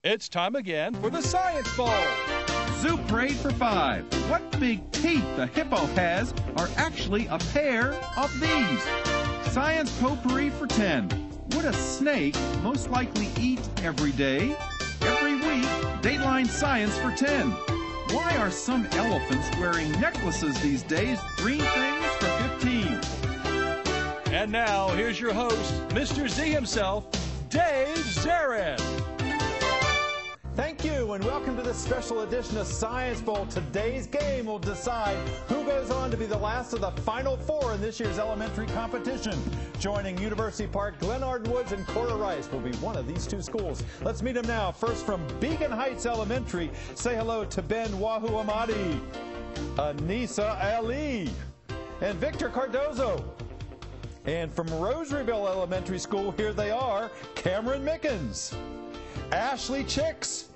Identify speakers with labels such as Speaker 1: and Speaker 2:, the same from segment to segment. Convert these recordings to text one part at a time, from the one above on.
Speaker 1: It's time again for the Science Bowl.
Speaker 2: Zoo Parade for 5. What big teeth the hippo has are actually a pair of these. Science Potpourri for 10. Would a snake most likely eat every day? Every week, Dateline Science for 10. Why are some elephants wearing necklaces these days? Green things for 15.
Speaker 1: And now, here's your host, Mr. Z himself, Dave Zarin.
Speaker 3: Thank you, and welcome to this special edition of Science Bowl. Today's game will decide who goes on to be the last of the Final Four in this year's elementary competition. Joining University Park, Glen Arden Woods and Cora Rice will be one of these two schools. Let's meet them now. First from Beacon Heights Elementary, say hello to Ben Wahu Amadi, Anissa Ali, and Victor Cardozo. And from Rosaryville Elementary School, here they are, Cameron Mickens, Ashley Chicks,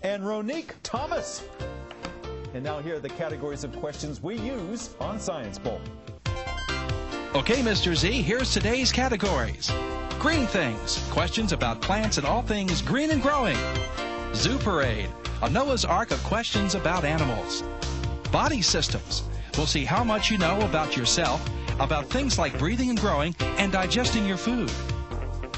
Speaker 3: and Ronique Thomas. And now here are the categories of questions we use on Science Bowl.
Speaker 4: Okay, Mr. Z, here's today's categories. Green things, questions about plants and all things green and growing. Zoo Parade, a Noah's Ark of questions about animals. Body systems, we'll see how much you know about yourself, about things like breathing and growing and digesting your food.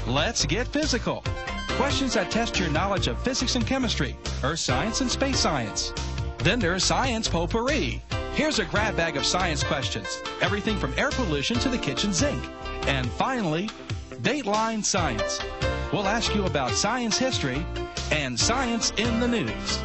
Speaker 4: Let's get physical. Questions that test your knowledge of physics and chemistry, earth science and space science. Then there's Science Potpourri. Here's a grab bag of science questions, everything from air pollution to the kitchen sink. And finally, Dateline Science. We'll ask you about science history and science in the news.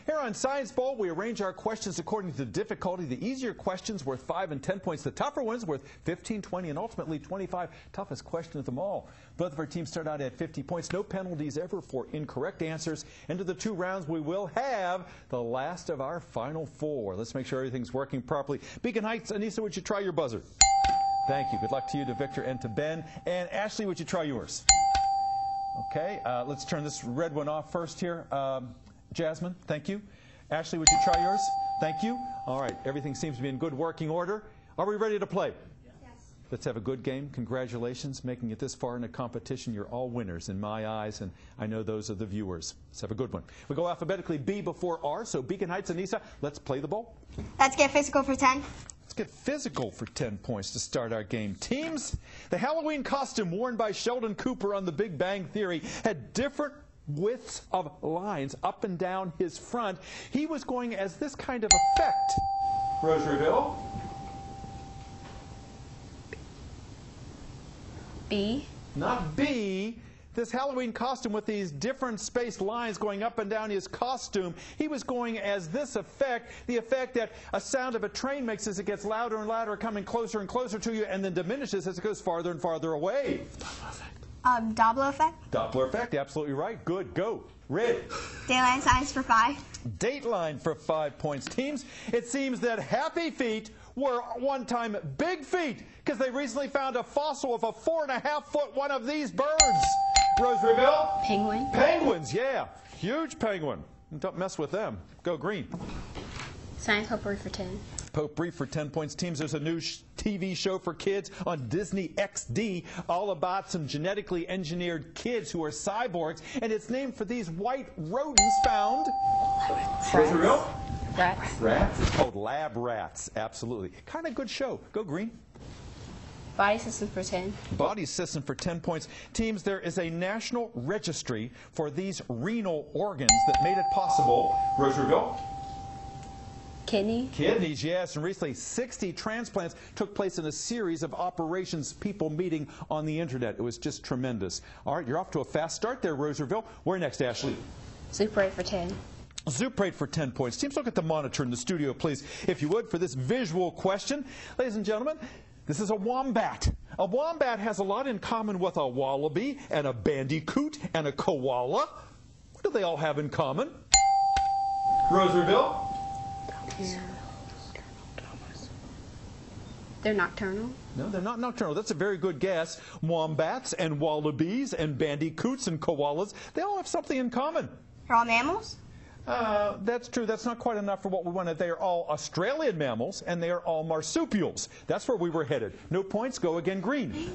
Speaker 3: Here on Science Bowl, we arrange our questions according to the difficulty. The easier questions worth 5 and 10 points. The tougher ones worth 15, 20, and ultimately 25. Toughest question of them all. Both of our teams start out at 50 points. No penalties ever for incorrect answers. Into the 2 rounds, we will have the last of our Final Four. Let's make sure everything's working properly. Beacon Heights, Anissa, would you try your buzzer? Thank you. Good luck to you, to Victor, and to Ben. And Ashley, would you try yours? Okay, let's turn this red one off first here. Jasmine, thank you. Ashley, would you try yours? Thank you. All right, everything seems to be in good working order. Are we ready to play? Yes. Let's have a good game. Congratulations, making it this far in a competition. You're all winners in my eyes, and I know those are the viewers. Let's have a good one. We go alphabetically B before R, so Beacon Heights, Anissa, let's play the bowl.
Speaker 5: Let's get physical for 10.
Speaker 3: Let's get physical for 10 points to start our game. Teams, the Halloween costume worn by Sheldon Cooper on The Big Bang Theory had different widths of lines up and down his front. He was going as this kind of effect. Rosaryville?
Speaker 5: B.
Speaker 3: Not B. This Halloween costume with these different spaced lines going up and down his costume, he was going as this effect, the effect that a sound of a train makes as it gets louder and louder, coming closer and closer to you, and then diminishes as it goes farther and farther away.
Speaker 5: Doppler effect.
Speaker 3: Doppler effect, absolutely right. Good, go. Red.
Speaker 5: Dateline Science for 5.
Speaker 3: Dateline for 5 points. Teams, it seems that happy feet were one time big feet because they recently found a fossil of a 4.5-foot one of these birds. Rosaryville?
Speaker 5: Penguin.
Speaker 3: Penguins, yeah. Huge penguin. Don't mess with them. Go green.
Speaker 5: Science Potpourri for 10.
Speaker 3: Potpourri for 10 points. Teams, there's a new TV show for kids on Disney XD all about some genetically engineered kids who are cyborgs, and it's named for these white rodents found. Rosaryville?
Speaker 5: Rats.
Speaker 3: Rats? It's called Lab Rats. Absolutely. Kind of good show. Go green.
Speaker 5: Body system for 10.
Speaker 3: Body system for 10 points. Teams, there is a national registry for these renal organs that made it possible. Rosaryville? Kidneys, yes. And recently, 60 transplants took place in a series of operations, people meeting on the internet. It was just tremendous. All right, you're off to a fast start there, Rosaryville. Where next, Ashley?
Speaker 5: Zoo Parade for 10.
Speaker 3: Zoo Parade for 10 points. Teams, look at the monitor in the studio, please, if you would, for this visual question. Ladies and gentlemen, this is a wombat. A wombat has a lot in common with a wallaby and a bandicoot and a koala. What do they all have in common? Rosaryville?
Speaker 5: They're nocturnal?
Speaker 3: No, they're not nocturnal. That's a very good guess. Wombats and wallabies and bandicoots and koalas, they all have something in common.
Speaker 5: They're all mammals?
Speaker 3: That's true. That's not quite enough for what we wanted. They are all Australian mammals, and they are all marsupials. That's where we were headed. No points. Go again green.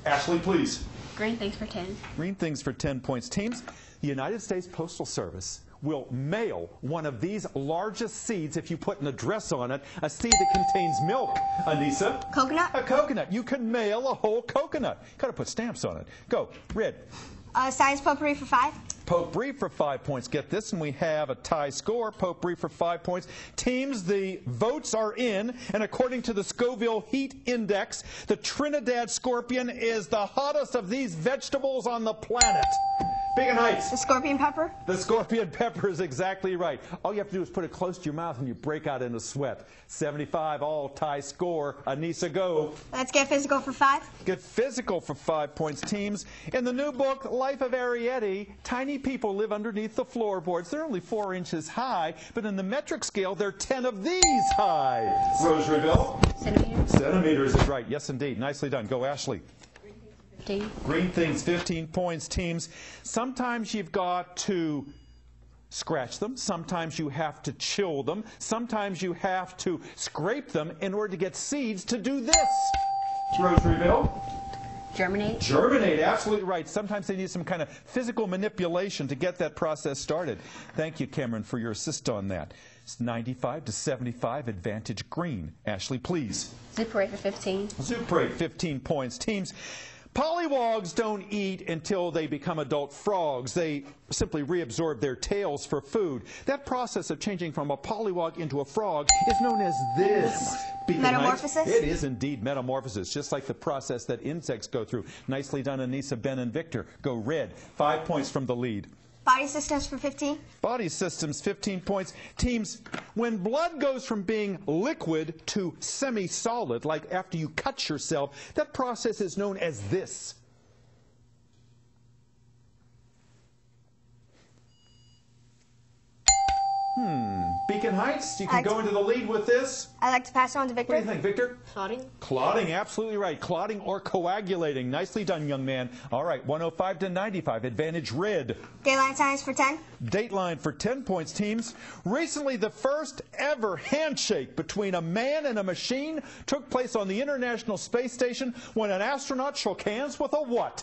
Speaker 3: Ashley, please.
Speaker 5: Green things for 10.
Speaker 3: Green things for 10 points. Teams, the United States Postal Service will mail one of these largest seeds if you put an address on it, a seed that contains milk. Anissa?
Speaker 5: Coconut.
Speaker 3: A coconut. You can mail a whole coconut. Got to put stamps on it. Go. Red.
Speaker 5: Science potpourri for 5.
Speaker 3: Potpourri for 5 points. Get this, and we have a tie score. Potpourri for 5 points. Teams, the votes are in, and according to the Scoville Heat Index, the Trinidad scorpion is the hottest of these vegetables on the planet. Beacon Heights.
Speaker 5: The scorpion pepper.
Speaker 3: The scorpion pepper is exactly right. All you have to do is put it close to your mouth and you break out into sweat. 75 all tie score. Anissa, go.
Speaker 5: Let's get physical for 5.
Speaker 3: Get physical for 5 points. Teams, in the new book, Life of Arietti, tiny people live underneath the floorboards. They're only 4 inches high, but in the metric scale, they're 10 of these high. Rosaryville.
Speaker 5: Centimeters.
Speaker 3: Centimeters is right. Yes, indeed. Nicely done. Go, Ashley.
Speaker 5: 15.
Speaker 3: Green things, 15 points. Teams, sometimes you've got to scratch them. Sometimes you have to chill them. Sometimes you have to scrape them in order to get seeds to do this. Rosaryville.
Speaker 5: Germinate.
Speaker 3: Germinate, absolutely right. Sometimes they need some kind of physical manipulation to get that process started. Thank you, Cameron, for your assist on that. It's 95 to 75, advantage green. Ashley, please.
Speaker 5: Zooparade for 15.
Speaker 3: Zooparade, 15 points. Teams, pollywogs don't eat until they become adult frogs. They simply reabsorb their tails for food. That process of changing from a pollywog into a frog is known as this.
Speaker 5: Metamorphosis?
Speaker 3: It is indeed metamorphosis, just like the process that insects go through. Nicely done, Anissa, Ben, and Victor. Go red. 5 points from the lead.
Speaker 5: Body systems for 15.
Speaker 3: Body systems, 15 points. Teams, when blood goes from being liquid to semi-solid, like after you cut yourself, that process is known as this. Beacon Heights, you can go into the lead with this.
Speaker 5: I'd like to pass it on to Victor.
Speaker 3: What do you think, Victor?
Speaker 5: Clotting.
Speaker 3: Clotting, absolutely right. Clotting or coagulating. Nicely done, young man. All right, 105 to 95. Advantage red.
Speaker 5: Daylight science for 10.
Speaker 3: Dateline for 10 points, teams. Recently, the first ever handshake between a man and a machine took place on the International Space Station when an astronaut shook hands with a what?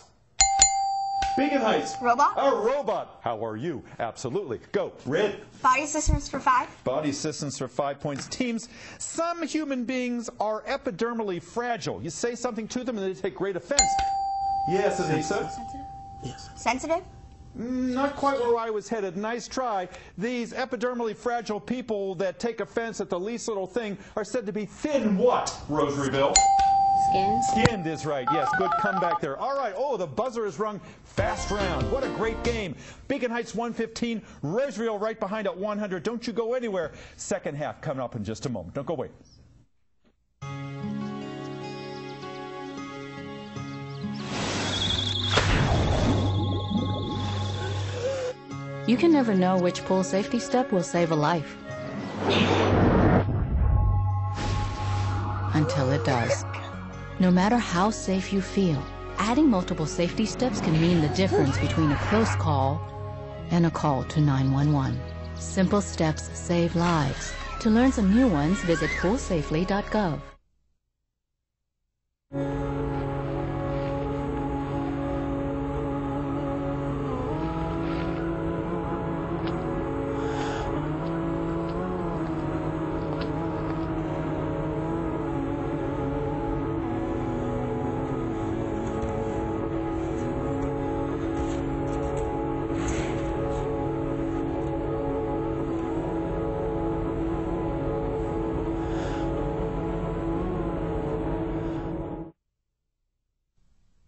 Speaker 3: Beacon Heights.
Speaker 5: Robot.
Speaker 3: A robot. How are you? Absolutely. Go. Red.
Speaker 5: Body systems for 5.
Speaker 3: Body systems for 5 points. Teams, some human beings are epidermally fragile. You say something to them and they take great offense. Yes, Anissa?
Speaker 5: Sensitive? Yes. Sensitive?
Speaker 3: Not quite where I was headed. Nice try. These epidermally fragile people that take offense at the least little thing are said to be thin what, Rosaryville?
Speaker 5: Skinned.
Speaker 3: Skinned is right. Yes, good comeback there. All right. Oh, the buzzer is rung. Fast round. What a great game. Beacon Heights 115. Rosaryville right behind at 100. Don't you go anywhere. Second half coming up in just a moment. Don't go away.
Speaker 6: You can never know which pool safety step will save a life. Until it does. No matter how safe you feel, adding multiple safety steps can mean the difference between a close call and a call to 911. Simple steps save lives. To learn some new ones, visit poolsafely.gov.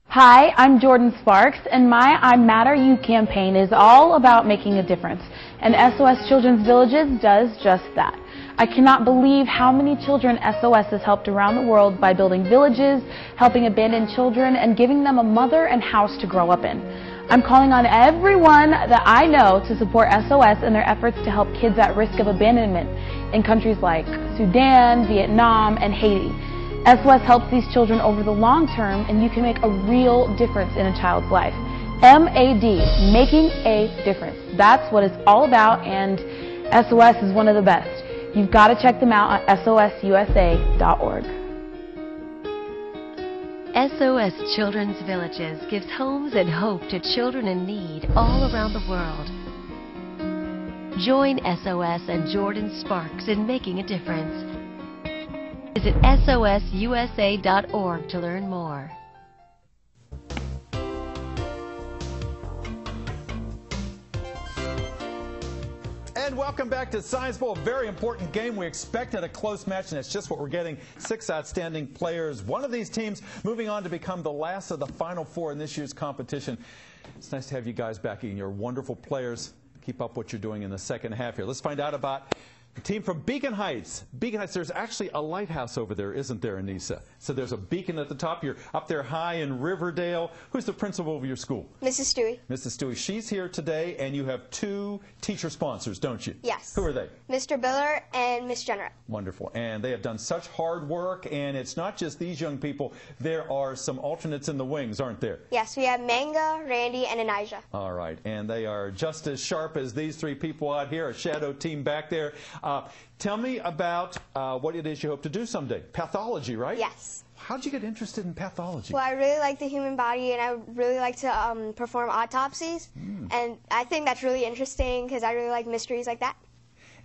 Speaker 7: Hi, I'm Jordan Sparks, and my I Matter You campaign is all about making a difference, and SOS Children's Villages does just that. I cannot believe how many children SOS has helped around the world by building villages, helping abandoned children, and giving them a mother and house to grow up in. I'm calling on everyone that I know to support SOS in their efforts to help kids at risk of abandonment in countries like Sudan, Vietnam, and Haiti. SOS helps these children over the long term, and you can make a real difference in a child's life. MAD, making a difference. That's what it's all about, and SOS is one of the best. You've got to check them out at sosusa.org.
Speaker 8: SOS Children's Villages gives homes and hope to children in need all around the world. Join SOS and Jordan Sparks in making a difference. Visit sosusa.org to learn more.
Speaker 3: And welcome back to Science Bowl, a very important game. We expected a close match, and it's just what we're getting. 6 outstanding players. One of these teams moving on to become the last of the Final Four in this year's competition. It's nice to have you guys back again. You're wonderful players. Keep up what you're doing in the second half here. Let's find out about the team from Beacon Heights. Beacon Heights, there's actually a lighthouse over there, isn't there, Anissa? So there's a beacon at the top. You're up there high in Riverdale. Who's the principal of your school?
Speaker 5: Mrs. Stewie.
Speaker 3: Mrs. Stewie. She's here today, and you have 2 teacher sponsors, don't you?
Speaker 5: Yes.
Speaker 3: Who are they?
Speaker 5: Mr. Biller and Miss Jenner.
Speaker 3: Wonderful. And they have done such hard work, and it's not just these young people. There are some alternates in the wings, aren't there?
Speaker 5: Yes, we have Manga, Randy, and Anijah.
Speaker 3: All right. And they are just as sharp as these 3 people out here, a shadow team back there. Tell me about what it is you hope to do someday. Pathology, right?
Speaker 5: Yes.
Speaker 3: How did you get interested in pathology?
Speaker 5: Well, I really like the human body, and I really like to perform autopsies. And I think that's really interesting because I really like mysteries like that.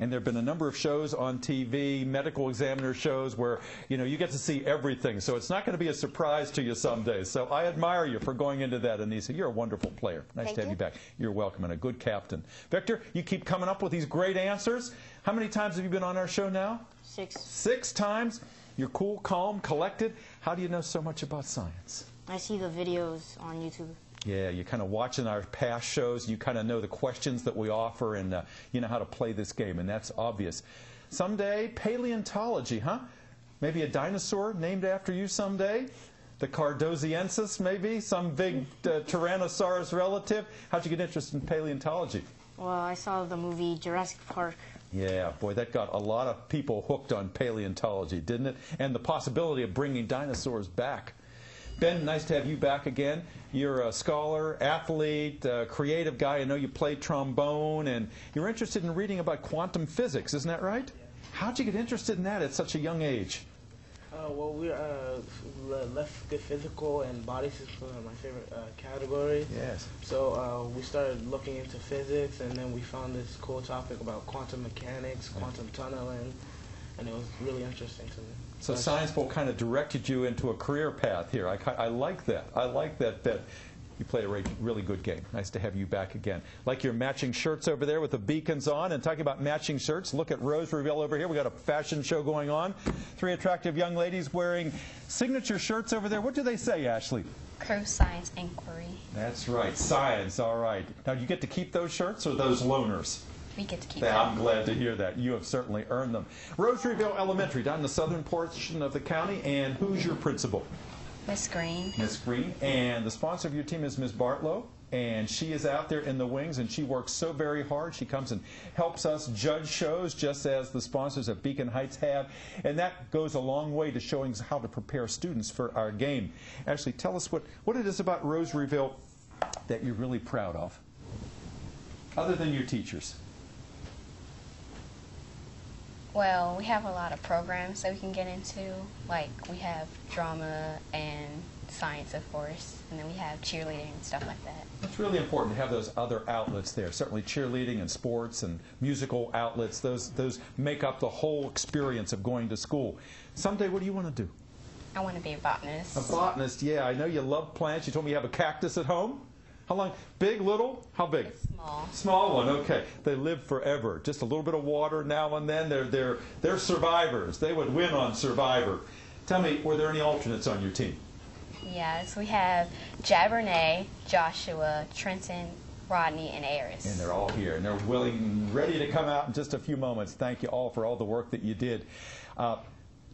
Speaker 3: And there have been a number of shows on TV, medical examiner shows, where you get to see everything. So it's not going to be a surprise to you someday. So I admire you for going into that, Anissa. You're a wonderful player. Nice to have you back. You're welcome, and a good captain. Victor, you keep coming up with these great answers. How many times have you been on our show now?
Speaker 9: 6.
Speaker 3: 6 times. You're cool, calm, collected. How do you know so much about science?
Speaker 9: I see the videos on YouTube.
Speaker 3: Yeah, you're kind of watching our past shows. You kind of know the questions that we offer, and you know how to play this game, and that's obvious. Someday, paleontology, huh? Maybe a dinosaur named after you someday? The Cardoziensis, maybe? Some big Tyrannosaurus relative? How'd you get interested in paleontology?
Speaker 9: Well, I saw the movie Jurassic Park.
Speaker 3: Yeah, boy, that got a lot of people hooked on paleontology, didn't it? And the possibility of bringing dinosaurs back. Ben, nice to have you back again. You're a scholar, athlete, creative guy. I know you played trombone, and you're interested in reading about quantum physics, isn't that right? How'd you get interested in that at such a young age?
Speaker 10: Well, we left the physical and body system are my favorite categories.
Speaker 3: Yes.
Speaker 10: So we started looking into physics, and then we found this cool topic about quantum mechanics, quantum tunneling, and it was really interesting to me.
Speaker 3: So Science Bowl kind of directed you into a career path here. I like that. I like that you play a really good game. Nice to have you back again. Like your matching shirts over there with the beacons on. And talking about matching shirts, look at Rosaryville over here. We got a fashion show going on. 3 attractive young ladies wearing signature shirts over there. What do they say, Ashley?
Speaker 11: Crew Science Inquiry.
Speaker 3: That's right. Science. All right. Now, do you get to keep those shirts or those loaners?
Speaker 11: We get to keep them.
Speaker 3: I'm glad to hear that. You have certainly earned them. Rosaryville Elementary, down in the southern portion of the county. And who's your principal?
Speaker 11: Miss Green.
Speaker 3: Miss Green. And the sponsor of your team is Miss Bartlow. And she is out there in the wings, and she works so very hard. She comes and helps us judge shows, just as the sponsors of Beacon Heights have. And that goes a long way to showing how to prepare students for our game. Ashley, tell us what it is about Rosaryville that you're really proud of, other than your teachers.
Speaker 11: Well, we have a lot of programs that we can get into. Like, we have drama and science, of course, and then we have cheerleading and stuff like that.
Speaker 3: It's really important to have those other outlets there. Certainly cheerleading and sports and musical outlets, those make up the whole experience of going to school. Someday, what do you want to do?
Speaker 11: I want to be a botanist.
Speaker 3: A botanist, yeah. I know you love plants. You told me you have a cactus at home. How long? Big, little? How big?
Speaker 11: Small.
Speaker 3: Small one, okay. They live forever. Just a little bit of water now and then. They're survivors. They would win on Survivor. Tell me, were there any alternates on your team?
Speaker 11: Yes, we have Jabernay, Joshua, Trenton, Rodney, and Aris.
Speaker 3: And they're all here, and they're willing and ready to come out in just a few moments. Thank you all for all the work that you did.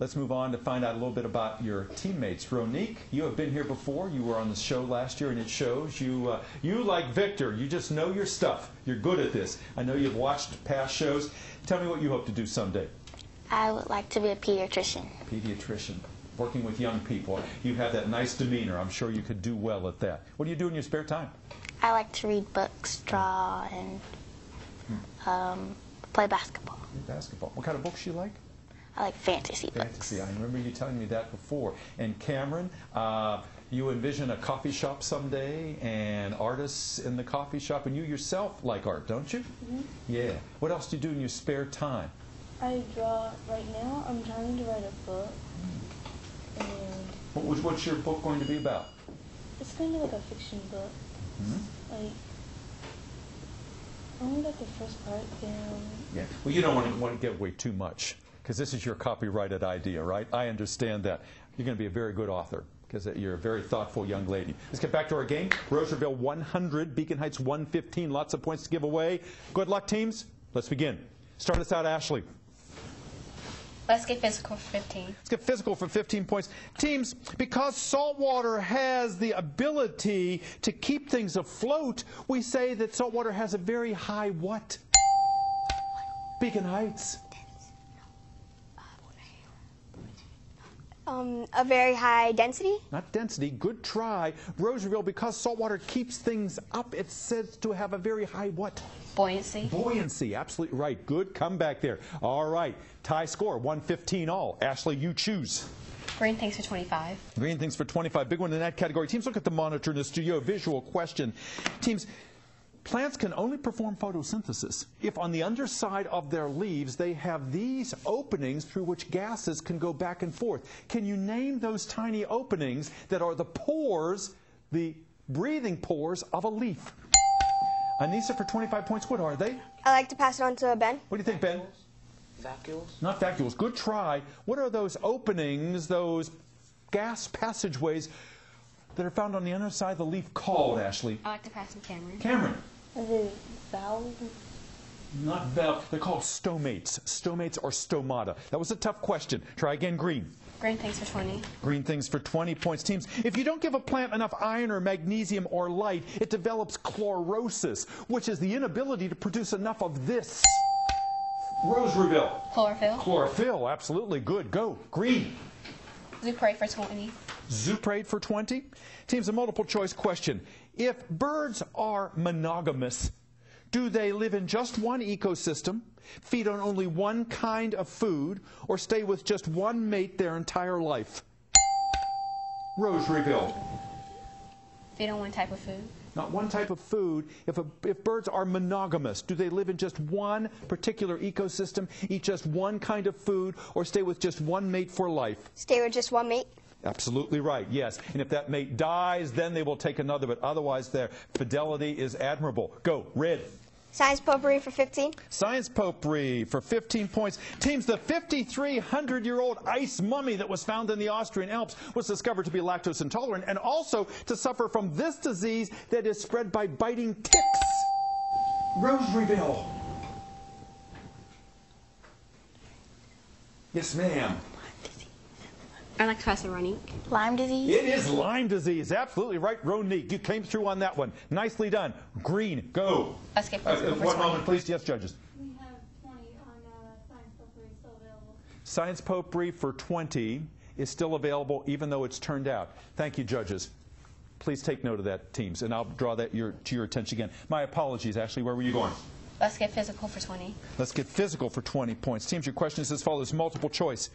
Speaker 3: Let's move on to find out a little bit about your teammates. Ronique, you have been here before. You were on the show last year, and it shows. You like Victor, you just know your stuff. You're good at this. I know you've watched past shows. Tell me what you hope to do someday.
Speaker 12: I would like to be a pediatrician.
Speaker 3: Pediatrician. Working with young people. You have that nice demeanor. I'm sure you could do well at that. What do you do in your spare time?
Speaker 12: I like to read books, draw, and play basketball.
Speaker 3: Basketball. What kind of books you like?
Speaker 12: I like fantasy books.
Speaker 3: Fantasy. I remember you telling me that before. And Cameron, you envision a coffee shop someday and artists in the coffee shop, and you yourself like art, don't you?
Speaker 13: Mm-hmm.
Speaker 3: Yeah. What else do you do in your spare time?
Speaker 13: I draw. Right now, I'm trying to write a book. And
Speaker 3: What's your book going to be about?
Speaker 13: it's kind of like a fiction book.
Speaker 3: Mm-hmm.
Speaker 13: Like, I only got the first part down.
Speaker 3: Yeah. Well, you don't want to give away too much, because this is your copyrighted idea, right? I understand that. You're going to be a very good author, because you're a very thoughtful young lady. Let's get back to our game. Rosaryville 100, Beacon Heights 115. Lots of points to give away. Good luck, teams. Let's begin. Start us out, Ashley.
Speaker 11: Let's get physical for 15.
Speaker 3: Let's get physical for 15 points. Teams, because salt water has the ability to keep things afloat, we say that salt water has a very high what? Beacon Heights.
Speaker 5: A very high density?
Speaker 3: Not density. Good try. Rosaryville, because salt water keeps things up, it's said to have a very high what?
Speaker 11: Buoyancy.
Speaker 3: Buoyancy. Absolutely right. Good comeback there. All right. Tie score, 115 all. Ashley, you choose.
Speaker 11: Green things for 25.
Speaker 3: Green things for 25. Big one in that category. Teams, look at the monitor in the studio. Visual question. Teams, plants can only perform photosynthesis if on the underside of their leaves they have these openings through which gases can go back and forth. Can you name those tiny openings that are the pores, the breathing pores of a leaf? Anissa, for 25 points, what are they?
Speaker 5: I like to pass it on to Ben.
Speaker 3: What do you think, Ben?
Speaker 10: Vacuoles?
Speaker 3: Not vacuoles. Good try. What are those openings, those gas passageways that are found on the underside of the leaf called, Ashley?
Speaker 11: I like to pass to Cameron.
Speaker 3: Cameron.
Speaker 13: Are they valves?
Speaker 3: Not valve. They're called stomates. Stomates or stomata. That was a tough question. Try again, Green.
Speaker 11: Green things for 20.
Speaker 3: Green things for 20 points. Teams, if you don't give a plant enough iron or magnesium or light, it develops chlorosis, which is the inability to produce enough of this. Rosaryville.
Speaker 11: Chlorophyll.
Speaker 3: Chlorophyll, absolutely good. Go. Green.
Speaker 11: Zuprate for 20.
Speaker 3: Zuprate for 20. Teams, a multiple choice question. If birds are monogamous, do they live in just one ecosystem, feed on only one kind of food, or stay with just one mate their entire life? Rosaryville.
Speaker 11: Feed on one type of food.
Speaker 3: Not one type of food. If birds are monogamous, do they live in just one particular ecosystem, eat just one kind of food, or stay with just one mate for life?
Speaker 5: Stay with just one mate.
Speaker 3: Absolutely right, yes. And if that mate dies, then they will take another, but otherwise their fidelity is admirable. Go, Red.
Speaker 5: Science potpourri for 15.
Speaker 3: Science potpourri for 15 points. Teams, the 5,300-year-old ice mummy that was found in the Austrian Alps was discovered to be lactose intolerant and also to suffer from this disease that is spread by biting ticks. Rosaryville. Yes, ma'am.
Speaker 11: I like to pass to Ronique.
Speaker 12: Lyme disease?
Speaker 3: It is Lyme disease. Absolutely right, Ronique. You came through on that one. Nicely done. Green, go.
Speaker 11: Let's get
Speaker 3: one moment, please. Yes, judges.
Speaker 13: We have 20 on science potpourri still available.
Speaker 3: Science potpourri for 20 is still available, even though it's turned out. Thank you, judges. Please take note of that, teams, and I'll draw that to your attention again. My apologies, Ashley. Where were you going?
Speaker 11: Let's get physical for 20.
Speaker 3: Let's get physical for 20 points. Teams, your question is as follows, multiple choice.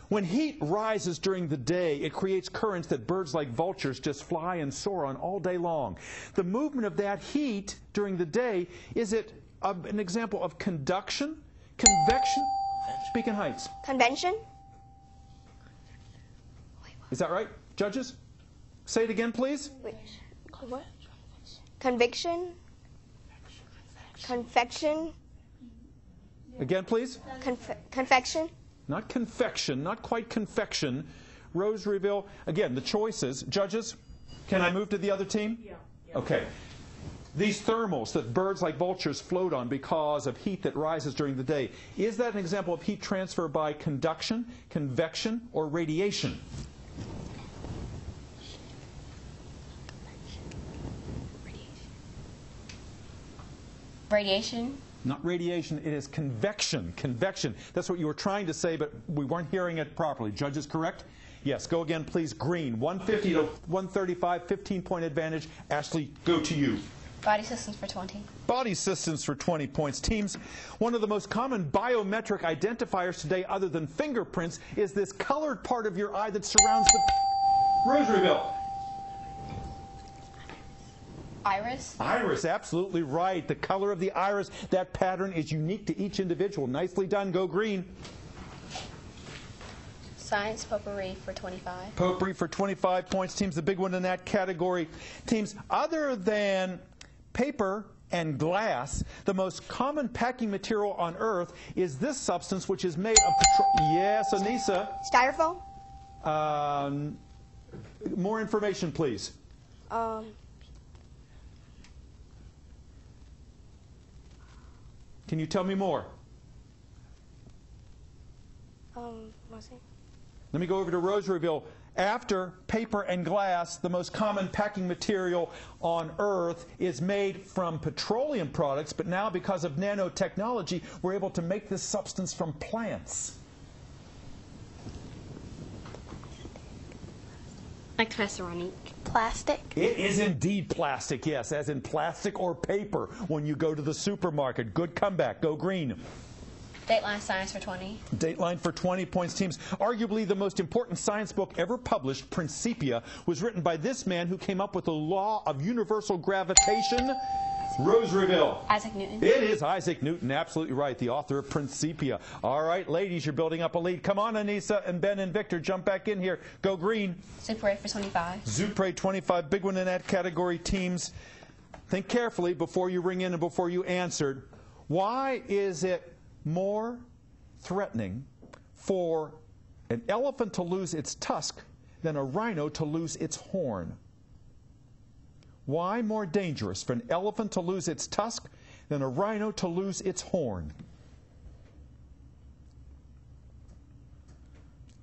Speaker 3: When heat rises during the day, it creates currents that birds like vultures just fly and soar on all day long. The movement of that heat during the day, is it an example of conduction, convection? Beacon Heights.
Speaker 5: Convention.
Speaker 3: Is that right, judges? Say it again, please.
Speaker 5: Wait. What? Conviction. Confection.
Speaker 3: Again, please.
Speaker 5: Confection.
Speaker 3: Not confection, not quite confection. Rosaryville, again, the choices. Judges, can I move to the other team? Yeah. Okay. These thermals that birds like vultures float on because of heat that rises during the day, is that an example of heat transfer by conduction, convection, or radiation?
Speaker 11: Radiation.
Speaker 3: Not radiation, it is convection. Convection. That's what you were trying to say, but we weren't hearing it properly. Judges, correct? Yes, go again, please. Green. 150 to 135, 15-point advantage. Ashley, go to you.
Speaker 11: Body systems for 20.
Speaker 3: Body systems for 20 points. Teams, one of the most common biometric identifiers today other than fingerprints is this colored part of your eye that surrounds the... Rosaryville.
Speaker 11: Iris.
Speaker 3: Iris, absolutely right. The color of the iris, that pattern is unique to each individual. Nicely done. Go green.
Speaker 11: Science potpourri for 25.
Speaker 3: Potpourri for 25 points. Teams, the big one in that category. Teams, other than paper and glass, the most common packing material on Earth is this substance, which is made of yes, Anissa.
Speaker 5: Styrofoam?
Speaker 3: More information, please.
Speaker 5: Can
Speaker 3: you tell me more?
Speaker 5: What's it?
Speaker 3: Let me go over to Rosaryville. After paper and glass, the most common packing material on Earth is made from petroleum products, but now because of nanotechnology, we're able to make this substance from plants.
Speaker 9: Like Professor Ronique.
Speaker 12: Plastic?
Speaker 3: It is indeed plastic, yes, as in plastic or paper when you go to the supermarket. Good comeback. Go green.
Speaker 11: Dateline Science for 20.
Speaker 3: Dateline for 20 points. Teams, arguably the most important science book ever published, Principia, was written by this man who came up with the law of universal gravitation. Rosaryville.
Speaker 11: Isaac Newton.
Speaker 3: It is Isaac Newton, absolutely right, the author of Principia. All right, ladies, you're building up a lead. Come on, Anissa and Ben and Victor, jump back in here. Go green.
Speaker 11: Zoo Parade for 25.
Speaker 3: Zoo Parade 25, big one in that category. Teams, think carefully before you ring in and before you answered. Why is it more threatening for an elephant to lose its tusk than a rhino to lose its horn? Why more dangerous for an elephant to lose its tusk than a rhino to lose its horn?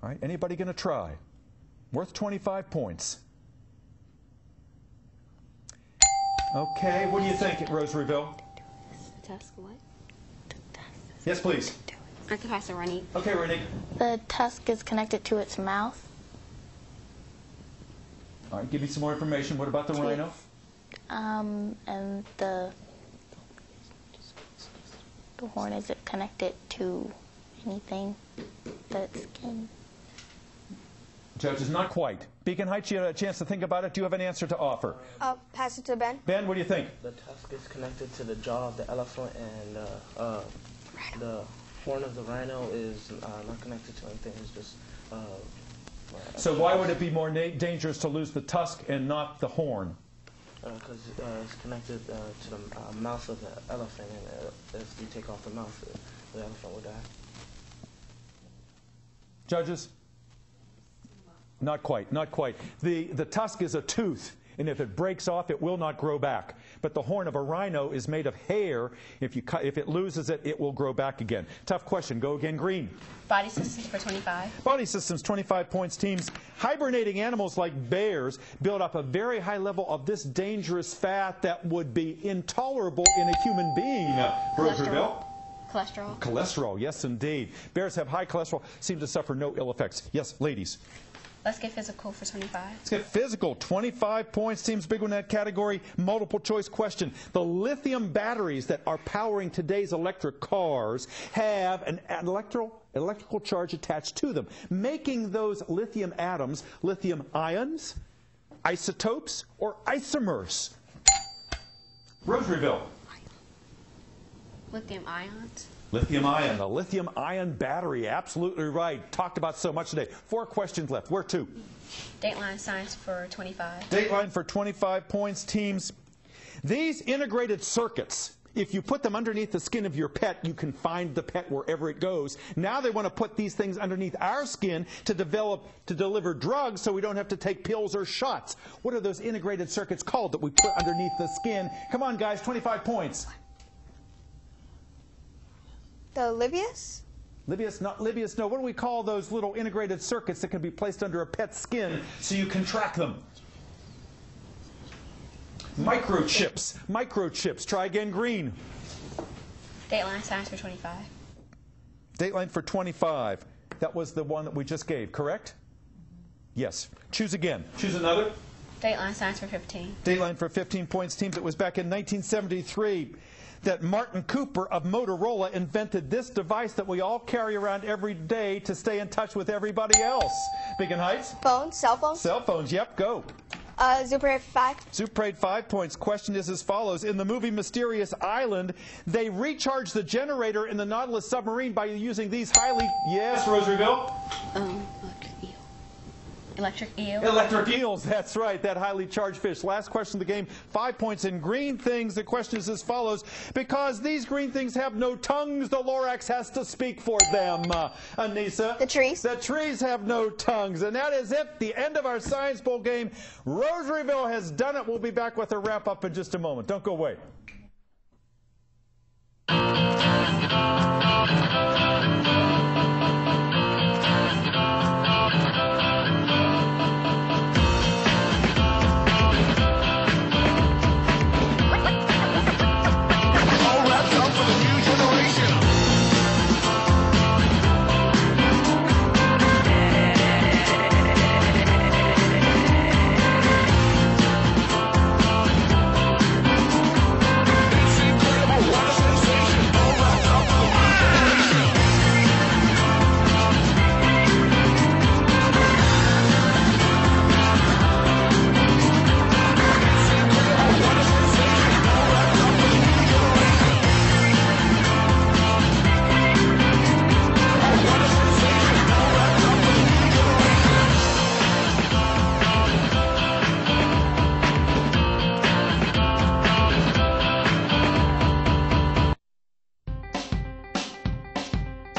Speaker 3: All right, anybody going to try? Worth 25 points. Okay, what do you think, Rosaryville?
Speaker 9: Tusk what?
Speaker 3: Yes, please.
Speaker 9: Like Professor Ronique.
Speaker 3: Okay, Ronique.
Speaker 12: The tusk is connected to its mouth.
Speaker 3: All right, give me some more information. What about the rhino?
Speaker 12: And the horn, is it connected to anything? The skin?
Speaker 3: Judges, not quite. Beacon Heights, you had a chance to think about it. Do you have an answer to offer?
Speaker 5: I'll pass it to Ben.
Speaker 3: Ben, what do you think?
Speaker 10: The tusk is connected to the jaw of the elephant, and the horn of the rhino is not connected to anything. It's just...
Speaker 3: so why would it be more dangerous to lose the tusk and not the horn?
Speaker 10: Because it's connected to the mouth of the elephant, and if you take off the mouth, the elephant will die.
Speaker 3: Judges? Not quite, not quite. The tusk is a tooth, and if it breaks off, it will not grow back. But the horn of a rhino is made of hair. If it loses it, it will grow back again. Tough question. Go again, green.
Speaker 11: Body systems for 25.
Speaker 3: Body systems, 25 points. Teams, hibernating animals like bears build up a very high level of this dangerous fat that would be intolerable in a human being.
Speaker 11: Cholesterol. Cholesterol.
Speaker 3: Cholesterol, yes indeed. Bears have high cholesterol, seem to suffer no ill effects. Yes, ladies.
Speaker 11: Let's get physical for 25.
Speaker 3: Let's get physical. 25 points. Teams big one in that category. Multiple choice question. The lithium batteries that are powering today's electric cars have an electrical charge attached to them, making those lithium atoms lithium ions, isotopes, or isomers. Rosaryville.
Speaker 11: Lithium ions.
Speaker 3: Lithium ion, the lithium ion battery, absolutely right. Talked about so much today. 4 questions left. Where to?
Speaker 11: Dateline Science for 25.
Speaker 3: Dateline for 25 points. Teams, these integrated circuits, if you put them underneath the skin of your pet, you can find the pet wherever it goes. Now they want to put these things underneath our skin to deliver drugs so we don't have to take pills or shots. What are those integrated circuits called that we put underneath the skin? Come on, guys, 25 points.
Speaker 5: The Libius?
Speaker 3: Libius, not Libius, no. What do we call those little integrated circuits that can be placed under a pet's skin so you can track them? Microchips. Microchips. Try again, green.
Speaker 11: Dateline Science for 25.
Speaker 3: Dateline for 25. That was the one that we just gave, correct? Yes. Choose again. Choose another.
Speaker 11: Dateline Science for 15.
Speaker 3: Dateline for 15 points. Teams. It was back in 1973 that Martin Cooper of Motorola invented this device that we all carry around every day to stay in touch with everybody else. Beacon Heights?
Speaker 5: Phones, cell phones.
Speaker 3: Cell phones, yep, go.
Speaker 5: Zoo Parade 5.
Speaker 3: Zoo Parade 5 points. Question is as follows. In the movie Mysterious Island, they recharge the generator in the Nautilus submarine by using these highly... Yes, Rosaryville?
Speaker 11: Electric eel.
Speaker 3: Electric eels, that's right, that highly charged fish. Last question of the game, 5 points in green things. The question is as follows. Because these green things have no tongues, the Lorax has to speak for them. Anissa?
Speaker 5: The trees.
Speaker 3: The trees have no tongues. And that is it, the end of our Science Bowl game. Rosaryville has done it. We'll be back with a wrap-up in just a moment. Don't go away.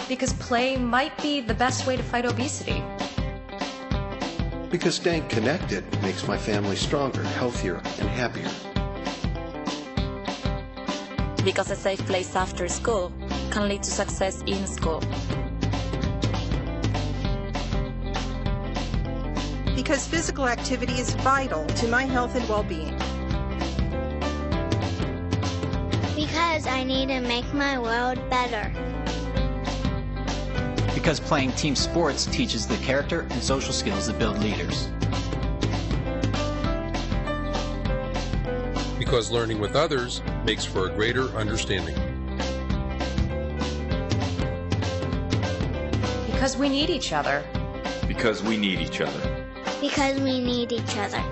Speaker 8: Because play might be the best way to fight obesity.
Speaker 14: Because staying connected makes my family stronger, healthier, and happier.
Speaker 15: Because a safe place after school can lead to success in school.
Speaker 16: Because physical activity is vital to my health and well-being.
Speaker 17: Because I need to make my world better.
Speaker 18: Because playing team sports teaches the character and social skills that build leaders.
Speaker 19: Because learning with others makes for a greater understanding.
Speaker 8: Because we need each other.
Speaker 20: Because we need each other.
Speaker 17: Because we need each other.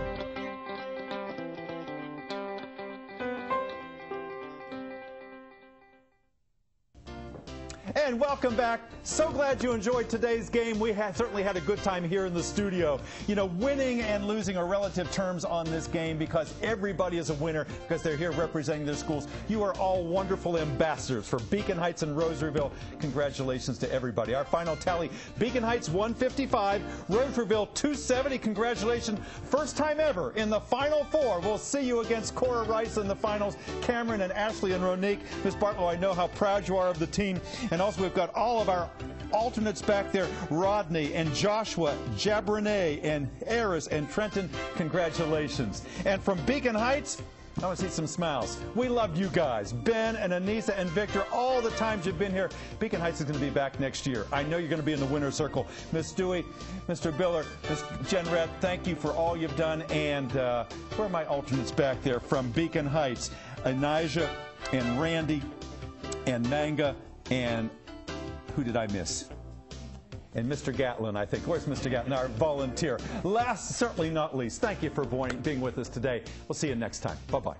Speaker 3: And welcome back. So glad you enjoyed today's game. We certainly had a good time here in the studio. You know, winning and losing are relative terms on this game because everybody is a winner because they're here representing their schools. You are all wonderful ambassadors for Beacon Heights and Rosaryville. Congratulations to everybody. Our final tally, Beacon Heights 155, Rosaryville 270. Congratulations. First time ever in the Final Four. We'll see you against Cora Rice in the finals. Cameron and Ashley and Ronique. Ms. Bartlow, I know how proud you are of the team. And also we've got all of our alternates back there, Rodney and Joshua, Jabronay and Eris and Trenton. Congratulations. And from Beacon Heights, I want to see some smiles. We loved you guys, Ben and Anissa and Victor, all the times you've been here. Beacon Heights is going to be back next year. I know you're going to be in the winner's circle. Miss Dewey, Mr. Biller, Miss Jen Redd, thank you for all you've done. And where are my alternates back there from Beacon Heights? Anijah and Randy and Nanga and who did I miss? And Mr. Gatlin, I think. Where's Mr. Gatlin, our volunteer? Last, certainly not least, thank you for being with us today. We'll see you next time. Bye-bye.